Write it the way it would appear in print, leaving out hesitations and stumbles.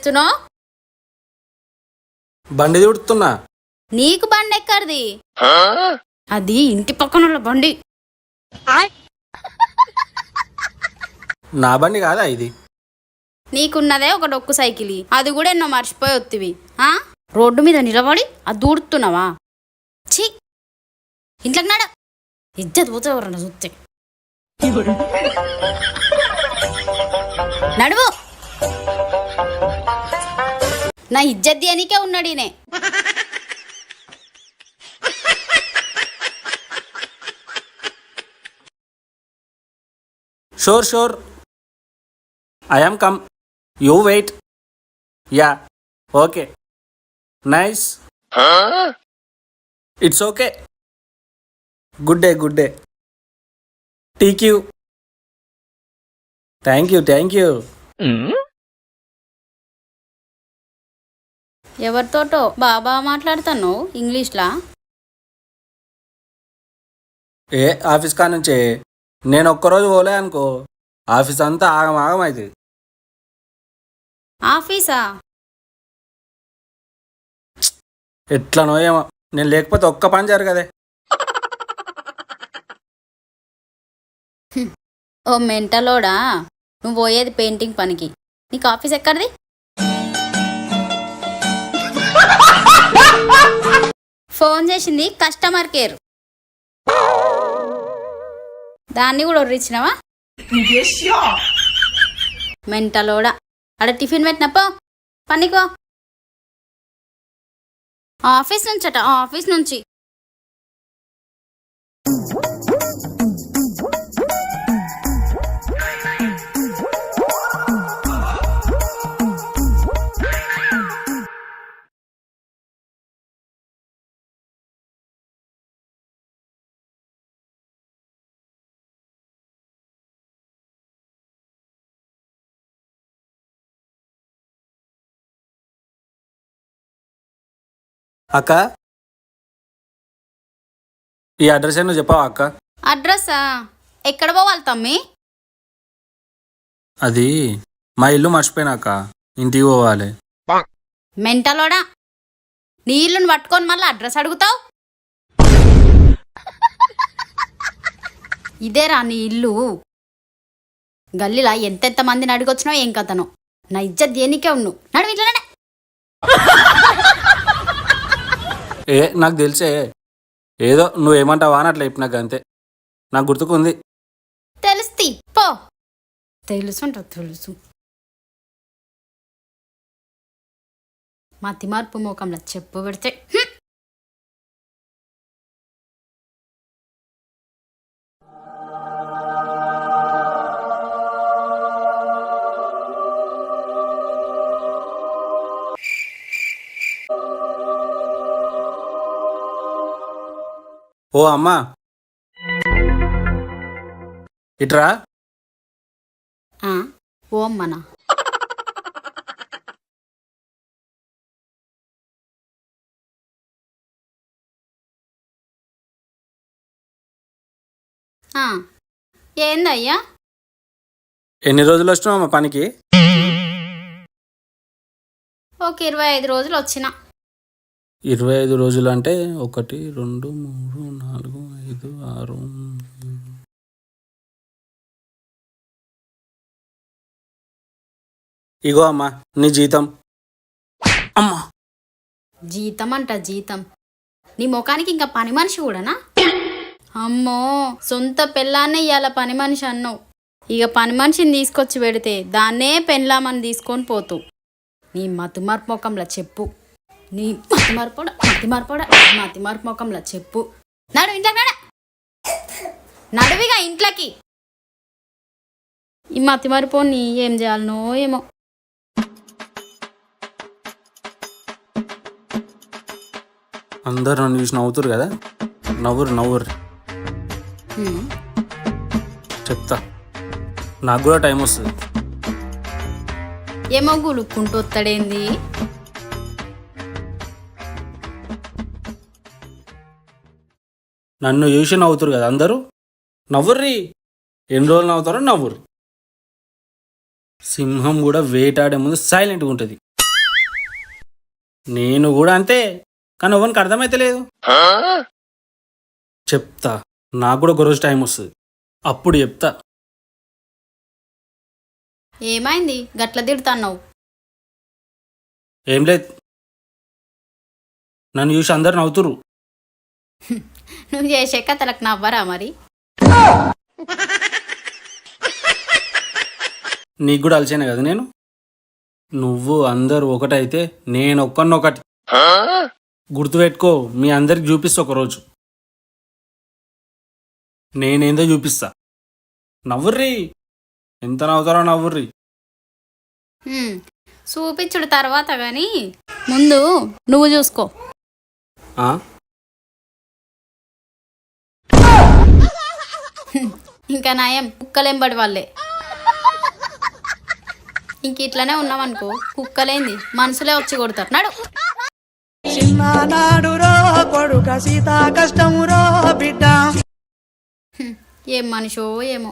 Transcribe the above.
చేస్తున్నావు? బండి తుడుతున్నా. నీకు బండి ఎక్కడిది? అది ఇంటి పక్కన బండి. నా బండి కాదా ఇది? నీకున్నదే ఒక డొక్కు సైకిల్, అది కూడా ఎన్నో మర్చిపోయి వత్తివి. రోడ్డు మీద నిలబడి అది దూడుతున్నావా? ఛీ, ఇంట్లోకి నాడ ఇజ్జత్ పోతే ఎవరన్నా చూస్తే. నడువు, నా ఇజ్జత్ దేనికే ఉన్నాడు ఈయనే. Sure I am come. You wait. Yeah, okay, nice. It's okay. Good day. TQ. Thank you. ఎవరితోటో బాబా మాట్లాడుతాను ఇంగ్లీష్లా? ఆఫీస్ కా నుంచే. నేను ఒక్కరోజు పోలే అనుకో, ఆఫీస్ అంతా ఆగం అవుతుంది. ఆఫీసా? ఎట్లనో ఏమో, నేను లేకపోతే ఒక్క పని జరగదే. ఓ మెంటలోడా, నువ్వు పోయేది పెయింటింగ్ పనికి, నీకు ఆఫీస్ ఎక్కడిది? ఫోన్ చేసింది కస్టమర్ కేర్, దాన్ని కూడా ఒర్రిచ్చినావా? మెంటలోడా, అక్కడ టిఫిన్ పెట్టినప్పో పనికో. ఆఫీస్ నుంచట, ఆఫీస్ నుంచి. అక్క, ఈ అడ్రస్ ఏంటో చెప్పావా అక్క? అడ్రస్సా? ఎక్కడ పోవాలి తమ్మి? అది మా ఇల్లు మర్చిపోయినా అక్క, ఇంటికి పోవాలి. మెంటలోడా, నీ ఇల్లుని పట్టుకొని మళ్ళీ అడ్రస్ అడుగుతావు? ఇదేరా నీ ఇల్లు? గల్లీలా ఎంతెంత మందిని అడిగొచ్చినావు ఏం కథను? నా ఇజ్జత్ దేనికే ఉన్నావు. నడు ఇట్లా. నాకు తెలిసే, ఏదో నువ్వేమంటావా అని అట్లా చెప్పినాక అంతే. నాకు గుర్తుకుంది. తెలుస్తి పో. తెలుసు మా తిమార్పు మోకంలో చెప్పు పెడితే. ఓ అమ్మా, ఇట్రా. ఓ అమ్మనా? ఏందయ్యా? ఎన్ని రోజులు వచ్చినావు అమ్మ పనికి? ఒక 25 రోజులు వచ్చిన. 25 రోజులు అంటే 1 2 3 4 5 6. ఇగో అమ్మా నీ జీతం. అమ్మా, జీతం అంట జీతం? నీ ముఖానికి ఇంకా పని మనిషి కూడానా? అమ్మో, సొంత పెళ్ళాన్నే ఇవాళ పని మనిషి అన్నావు. ఇక పని మనిషిని తీసుకొచ్చి పెడితే దాన్నే పెళ్ళామని తీసుకొని పోతూ. నీ మతిమార్పు ముఖంలో చెప్పు. నీ మతిమార్పు ముఖంలో చెప్పు. నడు ఇంట్లోకి, నడువిగా ఇంట్లోకి. ఈ మతిమారిపోని ఏం చేయాలనో ఏమో. అందరు నన్ను చూసి నవ్వుతురు కదా, నవ్వురు. చెప్తా, నాకు కూడా టైం వస్తుంది. ఏమో గులుక్కుంటూ వస్తాడేంది? నన్ను చూసి నవ్వుతురు కదా అందరూ, నవ్వుర్రి. ఎన్ని రోజులు నవ్వుతారో నవ్వురు. సింహం కూడా వేటాడే ముందు సైలెంట్గా ఉంటుంది. నేను కూడా అంతే, కానీ ఎవరికి అర్థమైతే లేదు. చెప్తా, నాకు కూడా ఒక రోజు టైం వస్తుంది, అప్పుడు చెప్తా. ఏమైంది గట్ల తిడుతున్నావు? ఏం లేదు, నన్ను చూసి అందరు నవ్వుతురు. నువ్వు చేసే కథలకు నవ్వరా మరి? నీకు కూడా అలసేనే కదా నేను. నువ్వు అందరు ఒకటైతే నేను ఒక్కనొకటి. గుర్తుపెట్టుకో, మీ అందరికి చూపిస్తా ఒకరోజు. నేనేందో చూపిస్తా. నవ్వుర్రి, ఎంత నవ్వుతారో నవ్వుర్రి. చూపించుడు తర్వాత కానీ ముందు నువ్వు చూసుకో. ఆ? ఇంకా నయం కుక్కలేంబడి వాళ్ళే. ఇంక ఇట్లనే ఉన్నామనుకో, కుక్కలేంది మనుషులే వచ్చి కొడతారు. నడు. చిన్ననాడురో కొడుక సీత కష్టమురో బిడ్డ. ఏం మనిషో ఏమో.